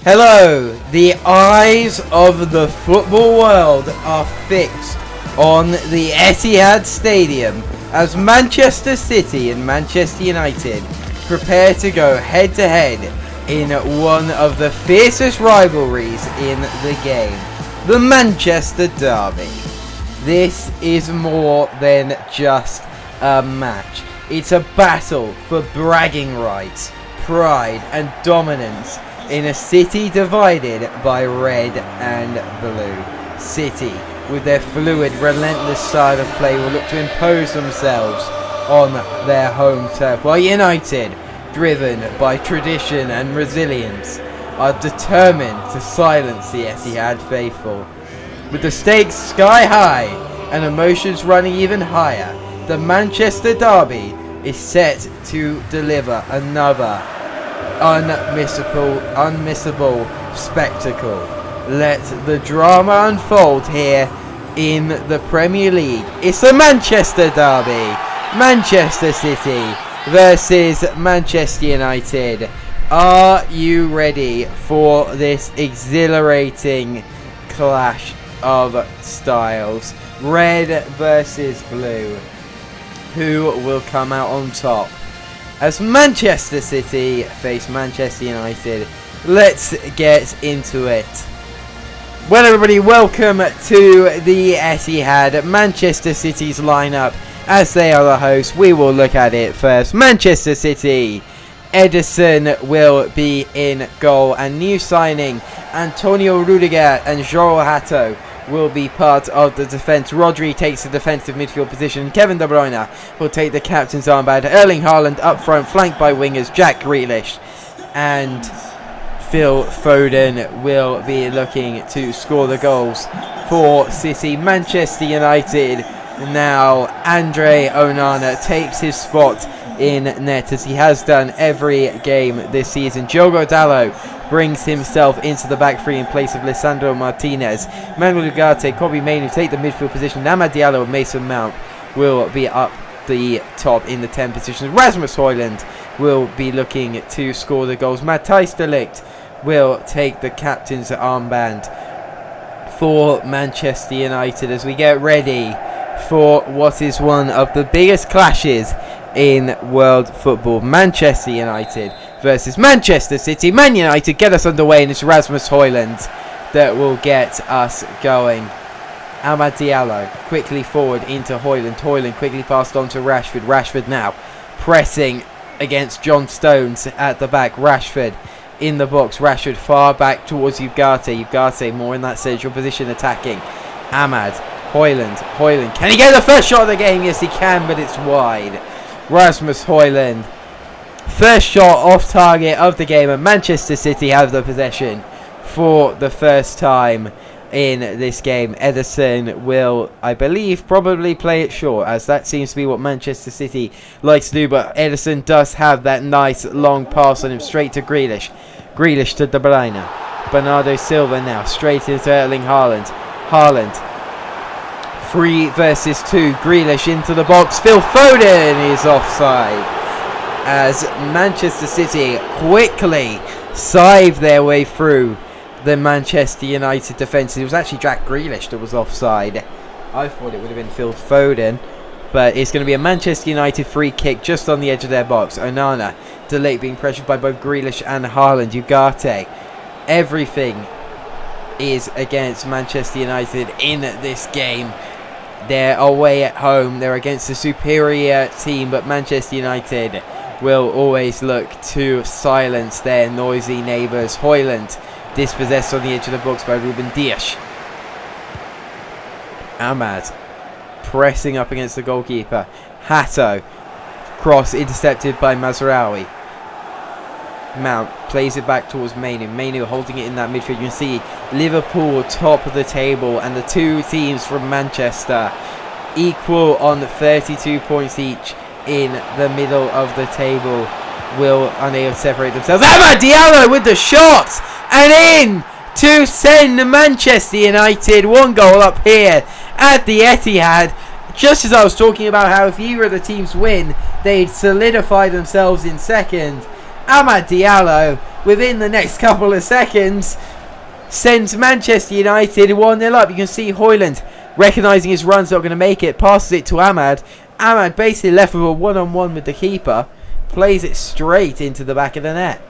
Hello, the eyes of the football world are fixed on the Etihad Stadium as Manchester City and Manchester United prepare to go head to head in one of the fiercest rivalries in the game, the Manchester Derby. This is more than just a match. It's a battle for bragging rights, pride and dominance in a city divided by red and blue. City, with their fluid, relentless style of play, will look to impose themselves on their home turf, while United, driven by tradition and resilience, are determined to silence the Etihad faithful. With the stakes sky high and emotions running even higher, the Manchester Derby is set to deliver another unmissable spectacle. Let the drama unfold here in the Premier League. It's the Manchester Derby. Manchester City versus Manchester United. Are you ready for this exhilarating clash of styles? Red versus blue. Who will come out on top as Manchester City face Manchester United? Let's get into it. Well, everybody, welcome to the Etihad. Manchester City's lineup, as they are the hosts. We will look at it first. Manchester City, Ederson will be in goal, and new signing Antonio Rudiger and João Hato will be part of the defence. Rodri takes the defensive midfield position. Kevin De Bruyne will take the captain's armband. Erling Haaland up front, flanked by wingers Jack Grealish and Phil Foden will be looking to score the goals for City. Manchester United, now Andre Onana takes his spot in net, as he has done every game this season. Diogo Dalot brings himself into the back three in place of Lisandro Martinez. Manuel Ugarte, Kobbie Mainoo take the midfield position. Amad Diallo and Mason Mount will be up the top in the 10 positions. Rasmus Højlund will be looking to score the goals. Matthijs de Ligt will take the captain's armband for Manchester United as we get ready for what is one of the biggest clashes in world football. Manchester United versus Manchester City. Man United get us underway, and it's Rasmus Højlund that will get us going. Amad Diallo quickly forward into Højlund. Højlund quickly passed on to Rashford. Rashford now pressing against John Stones at the back. Rashford in the box. Rashford far back towards Ugarte. Ugarte more in that central position attacking. Amad. Højlund. Højlund. Can he get the first shot of the game? Yes, he can, but it's wide. Rasmus Højlund. First shot off target of the game, and Manchester City have the possession for the first time in this game. Ederson will, I believe, probably play it short, as that seems to be what Manchester City likes to do, but Ederson does have that nice long pass on him straight to Grealish. Grealish to De Bruyne. Bernardo Silva now straight into Erling Haaland. Haaland 3 versus 2. Grealish into the box. Phil Foden is offside as Manchester City quickly sieve their way through the Manchester United defence. It was actually Jack Grealish that was offside. I thought it would have been Phil Foden, but it's going to be a Manchester United free kick just on the edge of their box. Onana, De Ligt being pressured by both Grealish and Haaland. Ugarte. Everything is against Manchester United in this game. They're away at home. They're against a superior team, but Manchester United will always look to silence their noisy neighbours. Højlund dispossessed on the edge of the box by Ruben Dias. Amad pressing up against the goalkeeper. Hato. Cross intercepted by Mazraoui. Mount plays it back towards Mainoo. Mainoo holding it in that midfield. You can see Liverpool top of the table, and the two teams from Manchester equal on 32 points each in the middle of the table will unable to separate themselves. Amad Diallo with the shot and in to send Manchester United one goal up here at the Etihad. Just as I was talking about how if either of the teams win, they'd solidify themselves in second. Amad Diallo, within the next couple of seconds, sends Manchester United 1-0 up. You can see Højlund, recognising his run's not going to make it, passes it to Amad. Amad basically left with a one-on-one with the keeper, plays it straight into the back of the net.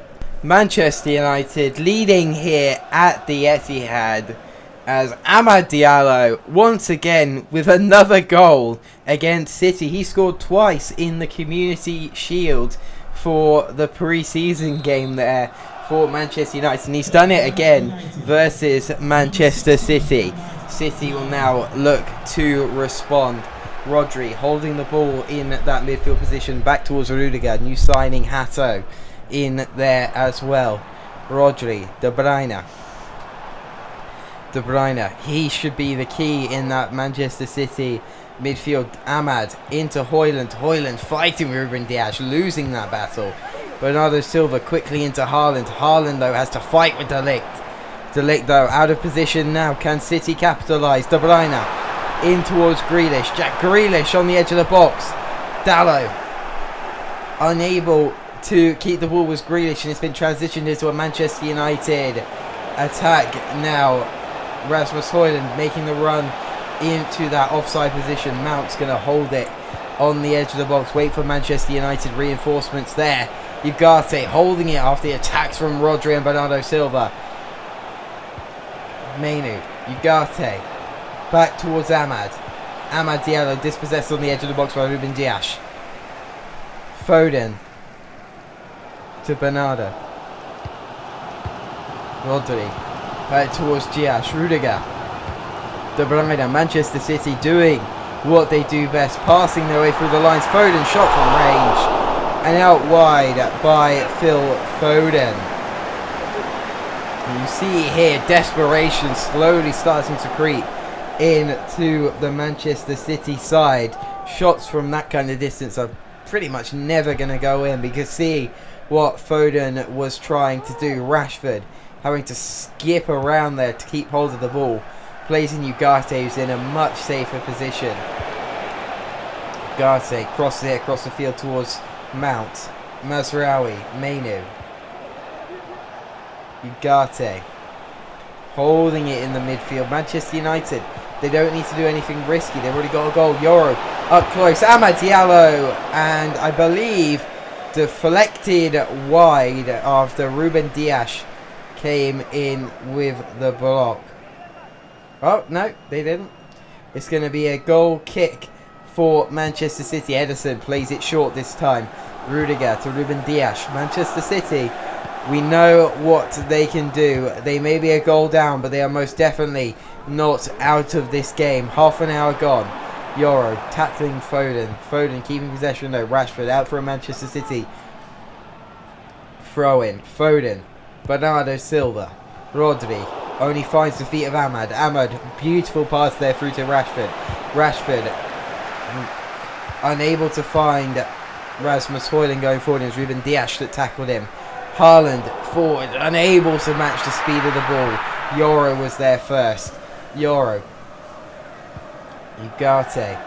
Manchester United leading here at the Etihad, as Amad Diallo once again with another goal against City. He scored twice in the Community Shield for the pre-season game there for Manchester United, and he's done it again versus Manchester City. City will now look to respond. Rodri holding the ball in that midfield position back towards Rudiger. New signing Hato in there as well. Rodri, De Bruyne, he should be the key in that Manchester City midfield. Amad into Højlund. Højlund fighting with Ruben Dias, losing that battle. Bernardo Silva quickly into Haaland. Haaland though has to fight with De Ligt. De Ligt though out of position now. Can City capitalise? De Bruyne in towards Grealish. Jack Grealish on the edge of the box. Dalot unable to keep the ball with Grealish, and it's been transitioned into a Manchester United attack now. Rasmus Højlund making the run into that offside position. Mount's going to hold it on the edge of the box. Wait for Manchester United reinforcements there. Ugarte holding it after the attacks from Rodri and Bernardo Silva. Mainu, Ugarte, back towards Amad. Amad Diallo dispossessed on the edge of the box by Ruben Dias. Foden to Bernardo. Rodri back towards Dias. Rudiger. De Bruyne. Manchester City doing what they do best, passing their way through the lines. Foden shot from range and out wide by Phil Foden. You see here desperation slowly starting to creep into the Manchester City side. Shots from that kind of distance are pretty much never going to go in, because see what Foden was trying to do. Rashford having to skip around there to keep hold of the ball. Plays in Ugarte, who's in a much safer position. Ugarte crosses it across the field towards Mount. Mazraoui, Mainu. Ugarte holding it in the midfield. Manchester United, they don't need to do anything risky. They've already got a goal. Euro up close. Amad Diallo, and I believe deflected wide after Ruben Dias came in with the block. Oh, no, they didn't. It's going to be a goal kick for Manchester City. Ederson plays it short this time. Rudiger to Ruben Dias. Manchester City, we know what they can do. They may be a goal down, but they are most definitely not out of this game. Half an hour gone. Euro tackling Foden. Foden keeping possession though. Rashford out for Manchester City. Throw in. Foden. Bernardo Silva. Rodri only finds the feet of Amad. Amad, beautiful pass there through to Rashford. Rashford unable to find Rasmus Højlund going forward. It was Ruben Dias that tackled him. Haaland forward, unable to match the speed of the ball. Euro was there first. Euro. Ugarte.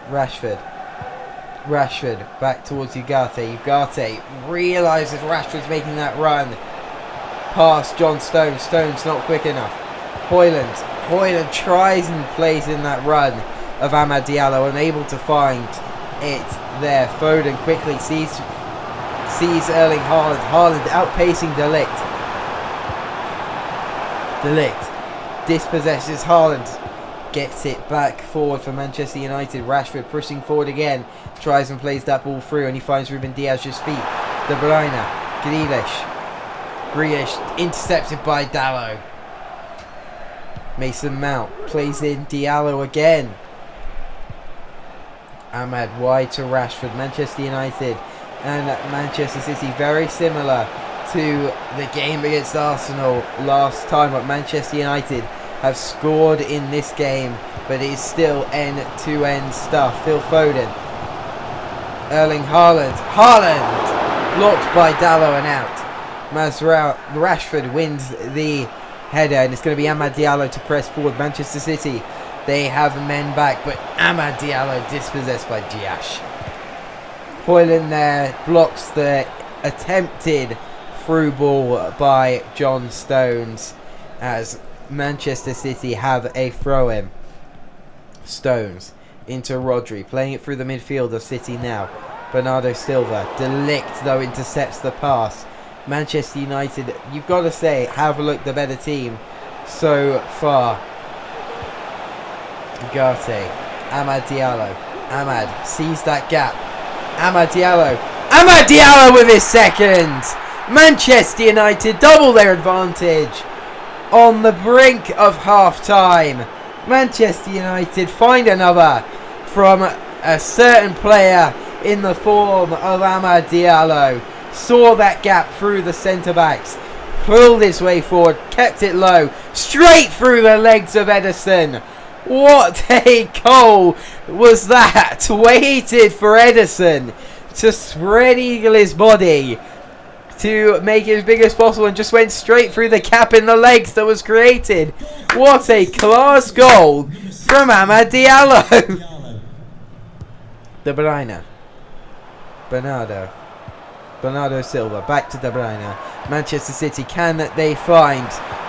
Rashford. Rashford back towards Ugarte. Ugarte realises Rashford's making that run past John Stones. Stones not quick enough. Højlund. Højlund tries and plays in that run of Amad Diallo, unable to find it there. Foden quickly sees Erling Haaland. Haaland outpacing De Ligt. De Ligt dispossesses Haaland. Gets it back forward for Manchester United. Rashford pushing forward again. Tries and plays that ball through, and he finds Ruben Dias' feet. De Bruyne. Grealish intercepted by Dalot. Mason Mount plays in Diallo again. Amad wide to Rashford. Manchester United and Manchester City very similar to the game against Arsenal last time, but Manchester United have scored in this game, but it is still end-to-end stuff. Phil Foden. Erling Haaland. Haaland blocked by Dalot and out. Rashford wins the header, and it's going to be Amad Diallo to press forward. Manchester City, they have men back, but Amad Diallo dispossessed by Dias. Højlund there blocks the attempted through ball by John Stones as Manchester City have a throw-in. Stones into Rodri, playing it through the midfield of City now. Bernardo Silva. De Ligt, though, intercepts the pass. Manchester United, you've got to say, have looked the better team so far. Ugarte. Amad Diallo. Amad sees that gap. Amad Diallo. Amad Diallo with his second! Manchester United double their advantage on the brink of half-time. Manchester United find another from a certain player in the form of Amad Diallo. Saw that gap through the centre-backs, pulled his way forward, kept it low, straight through the legs of Ederson. What a goal was that! Waited for Ederson to spread eagle his body to make it as big as possible and just went straight through the gap in the legs that was created. What a class goal from Amad Diallo! De Bruyne. Bernardo Silva, back to De Bruyne. Manchester City, can they find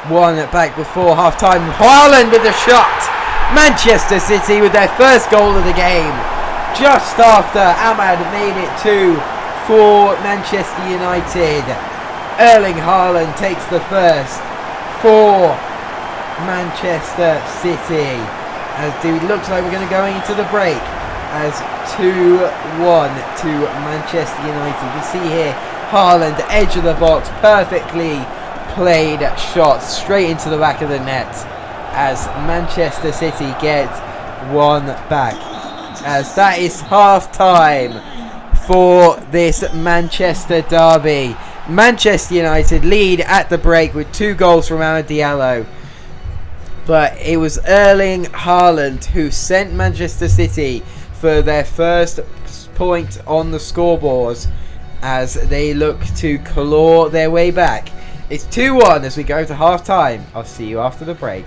one back before half-time? Haaland with a shot! Manchester City with their first goal of the game. Just after Amad made it 2 for Manchester United. Erling Haaland takes the first for Manchester City. As it looks like we're going to go into the break as 2-1 to Manchester United. We see here Haaland, edge of the box, perfectly played shot straight into the back of the net as Manchester City get one back. As that is half time for this Manchester derby. Manchester United lead at the break with 2 goals from Amad Diallo. But it was Erling Haaland who sent Manchester City for their first point on the scoreboard as they look to claw their way back. It's 2-1 as we go to half time. I'll see you after the break.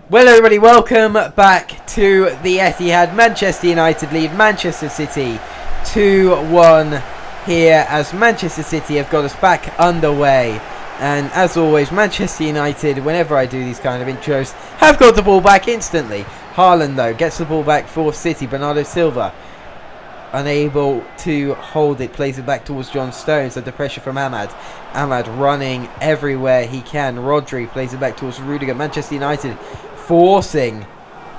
Well, everybody, welcome back to the Etihad. Manchester United lead Manchester City 2-1 here as Manchester City have got us back underway. And as always, Manchester United, whenever I do these kind of intros, have got the ball back instantly. Haaland, though, gets the ball back for City. Bernardo Silva, unable to hold it, plays it back towards John Stones under pressure from Amad. Amad running everywhere he can. Rodri plays it back towards Rudiger. Manchester United forcing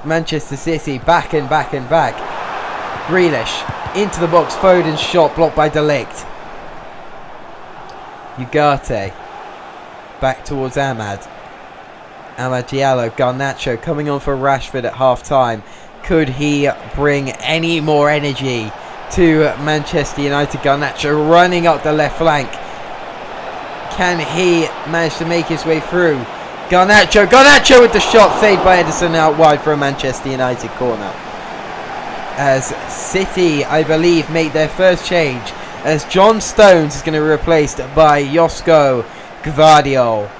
Manchester City back and back and back. Grealish into the box. Foden's shot blocked by De Ligt. Ugarte back towards Amad. Amad Diallo. Garnacho coming on for Rashford at half time. Could he bring any more energy to Manchester United? Garnacho running up the left flank. Can he manage to make his way through? Garnacho with the shot, saved by Ederson out wide for a Manchester United corner. As City, I believe, made their first change, as John Stones is going to be replaced by Josko Gvardiol.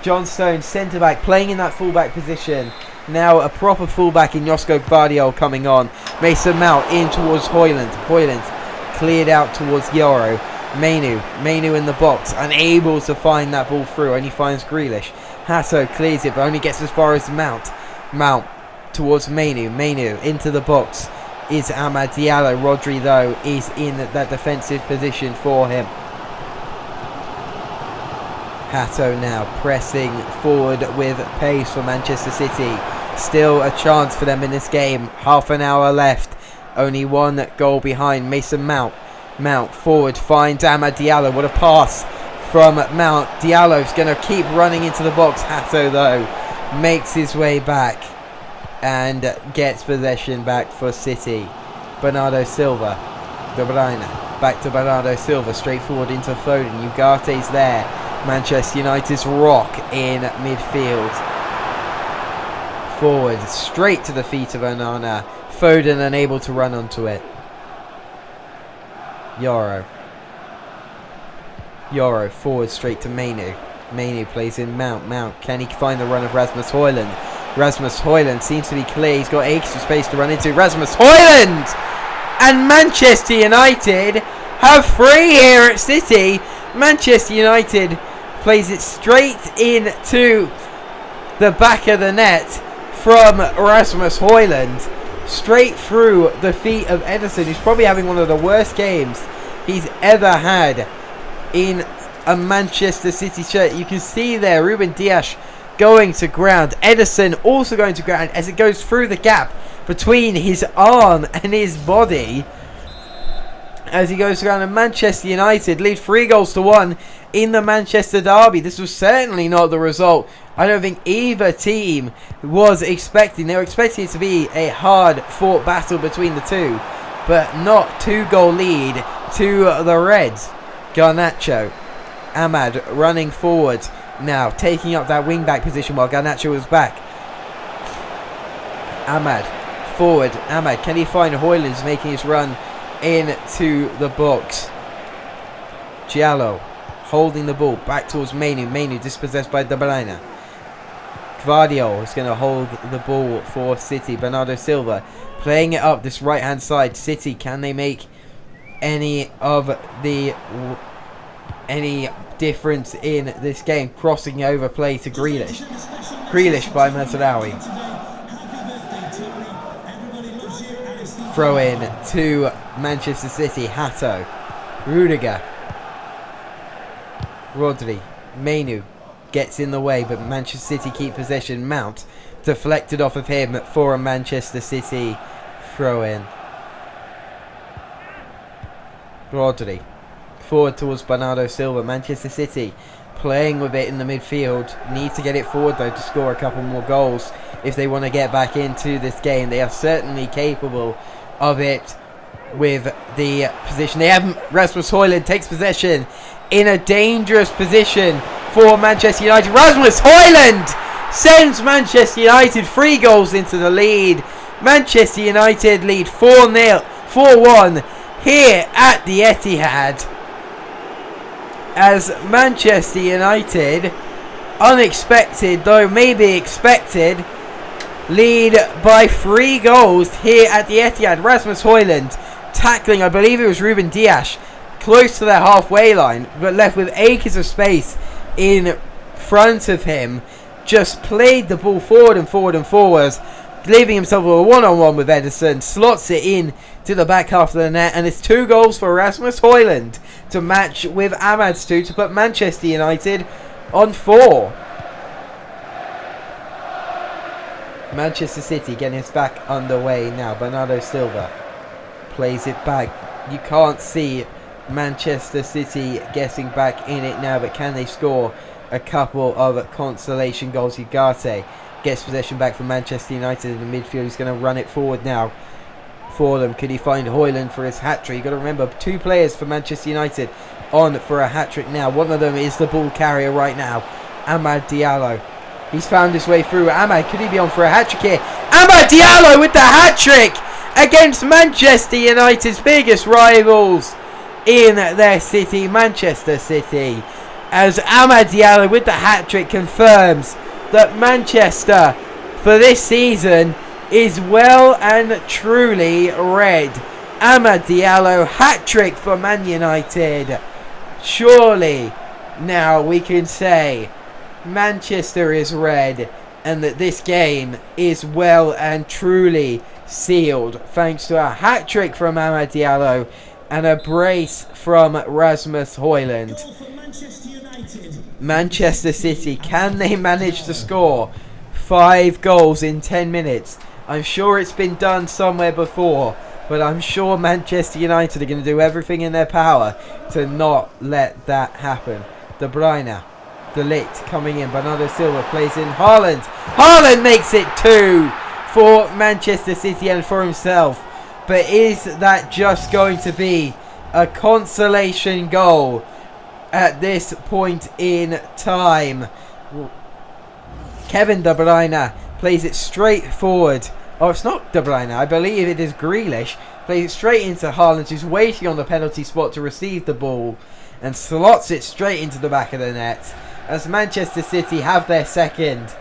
John Stones, centre-back, playing in that full-back position. Now a proper full-back in Josko Gvardiol coming on. Mason Mount in towards Højlund. Højlund cleared out towards Yoro. Manu in the box, unable to find that ball through, only finds Grealish. Hasso clears it, but only gets as far as Mount. Mount towards Manu into the box is Amad Diallo. Rodri, though, is in that defensive position for him. Hasso now pressing forward with pace for Manchester City. Still a chance for them in this game. Half an hour left. Only 1 goal behind. Mason Mount. Mount forward finds Amad Diallo. What a pass from Mount. Diallo's going to keep running into the box. Hasso, though, makes his way back and gets possession back for City. Bernardo Silva. De Bruyne. Back to Bernardo Silva. Straight forward into Foden. Ugarte's there. Manchester United's rock in midfield. Forward. Straight to the feet of Onana. Foden unable to run onto it. Yoro forward straight to Manu plays in Mount. Can he find the run of Rasmus Højlund? Rasmus Højlund seems to be clear. He's got extra space to run into. Rasmus Højlund! And Manchester United have three here at City. Manchester United plays it straight into the back of the net from Rasmus Højlund. Straight through the feet of Ederson, who's probably having one of the worst games he's ever had in a Manchester City shirt. You can see there Ruben Dias going to ground. Ederson also going to ground as it goes through the gap between his arm and his body. As he goes to ground, and Manchester United lead 3-1 in the Manchester derby. This was certainly not the result I don't think either team was expecting. They were expecting it to be a hard-fought battle between the two, but not 2-goal lead to the Reds. Garnacho, Ahmad running forward now, taking up that wing-back position while Garnacho was back. Ahmad forward. Ahmad, can he find Højlund making his run into the box? Giallo holding the ball back towards Mainu. Mainu dispossessed by De Bruyne. Gvardiol is going to hold the ball for City. Bernardo Silva playing it up this right hand side. City, can they make any difference in this game? Crossing over play to Grealish. Grealish by Mazraoui. Throw in to Manchester City. Hato, Rudiger, Rodri, Mainu gets in the way, but Manchester City keep possession. Mount deflected off of him for a Manchester City throw in. Rodri forward towards Bernardo Silva. Manchester City playing with it in the midfield. Need to get it forward though to score a couple more goals if they want to get back into this game. They are certainly capable of it with the position they have. Rasmus Højlund takes possession in a dangerous position for Manchester United. Rasmus Højlund sends Manchester United 3 goals into the lead. Manchester United lead 4-1 here at the Etihad, as Manchester United, unexpected though maybe expected, lead by 3 goals here at the Etihad. Rasmus Højlund tackling, I believe it was Ruben Dias, close to their halfway line, but left with acres of space in front of him. Just played the ball forward and forwards, leaving himself a one-on-one with Ederson. Slots it in to the back half of the net, and it's 2 goals for Rasmus Højlund to match with Ahmad's 2 to put Manchester United on 4. Manchester City getting us back underway now. Bernardo Silva plays it back. You can't see Manchester City getting back in it now, but can they score a couple of consolation goals? Ugarte gets possession back from Manchester United in the midfield. He's going to run it forward now for them. Could he find Højlund for his hat-trick? You've got to remember, 2 players for Manchester United on for a hat-trick now. One of them is the ball carrier right now, Amad Diallo. He's found his way through. Ahmad, could he be on for a hat-trick here? Amad Diallo with the hat-trick against Manchester United's biggest rivals in their city, Manchester City, as Amad Diallo with the hat-trick confirms that Manchester for this season is well and truly red. Amad Diallo, hat-trick for Man United. Surely now we can say Manchester is red and that this game is well and truly sealed thanks to a hat-trick from Amad Diallo and a brace from Rasmus Højlund. Manchester City, can they manage to score 5 goals in 10 minutes? I'm sure it's been done somewhere before, but I'm sure Manchester United are going to do everything in their power to not let that happen. De Bruyne, De Ligt coming in. Bernardo Silva plays in Haaland. Haaland makes it 2 for Manchester City and for himself. But is that just going to be a consolation goal at this point in time? Kevin De Bruyne plays it straight forward. Oh, it's not De Bruyne. I believe it is Grealish. Plays it straight into Haaland, who's waiting on the penalty spot to receive the ball, and slots it straight into the back of the net, as Manchester City have their second.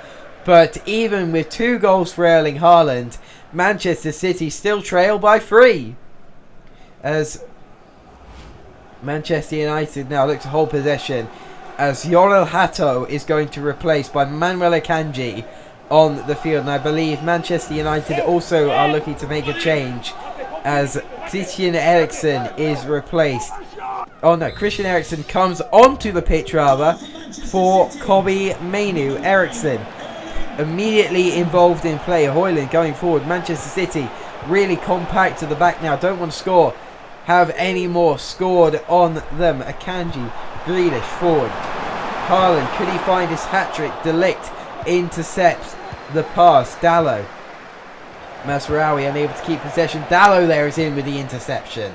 But even with 2 goals for Erling Haaland, Manchester City still trail by 3. As Manchester United now look to hold possession as Yorel Hato is going to replace by Manuel Akanji on the field. And I believe Manchester United also are looking to make a change as Christian Eriksen is replaced. Oh no, Christian Eriksen comes onto the pitch rather for Kobe Mainu. Eriksen immediately involved in play. Højlund going forward. Manchester City really compact to the back now. Don't want to score. Have any more scored on them. Akanji, Grealish forward. Haaland, could he find his hat-trick? De Ligt intercepts the pass. Dalot. Masraoui unable to keep possession. Dalot there is in with the interception.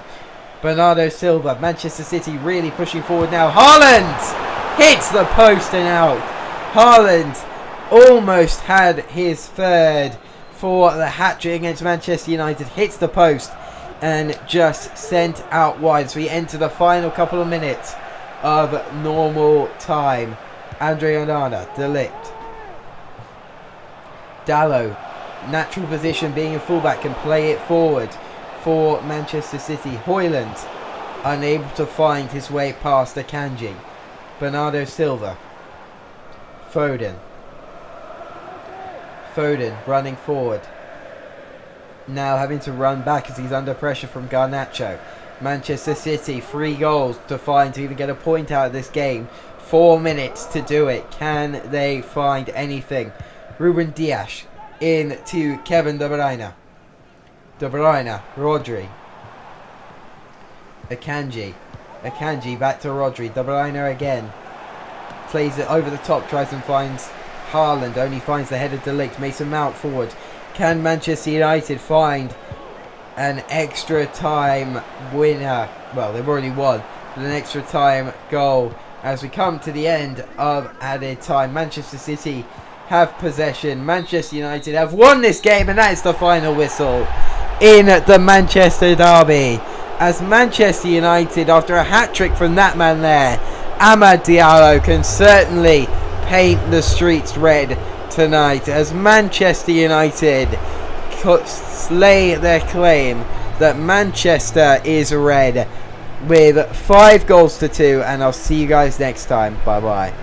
Bernardo Silva. Manchester City really pushing forward now. Haaland hits the post and out. Haaland almost had his third for the hat-trick against Manchester United. Hits the post and just sent out wide. So we enter the final couple of minutes of normal time. Andre Onana, De Ligt. Dalot, natural position being a fullback, can play it forward for Manchester City. Højlund unable to find his way past Akanji. Bernardo Silva. Foden running forward. Now having to run back as he's under pressure from Garnacho. Manchester City 3 goals to find to even get a point out of this game. 4 minutes to do it. Can they find anything? Ruben Dias into Kevin De Bruyne. De Bruyne, Rodri. Akanji back to Rodri. De Bruyne again. Plays it over the top, tries and finds Haaland. Only finds the head of De Ligt. Mason Mount forward. Can Manchester United find an extra time winner? Well, they've already won, but an extra time goal as we come to the end of added time. Manchester City have possession. Manchester United have won this game, and that is the final whistle in the Manchester derby. As Manchester United, after a hat-trick from that man there, Amad Diallo, can certainly paint the streets red tonight as Manchester United slay their claim that Manchester is red with 5 goals to 2. And I'll see you guys next time. Bye bye.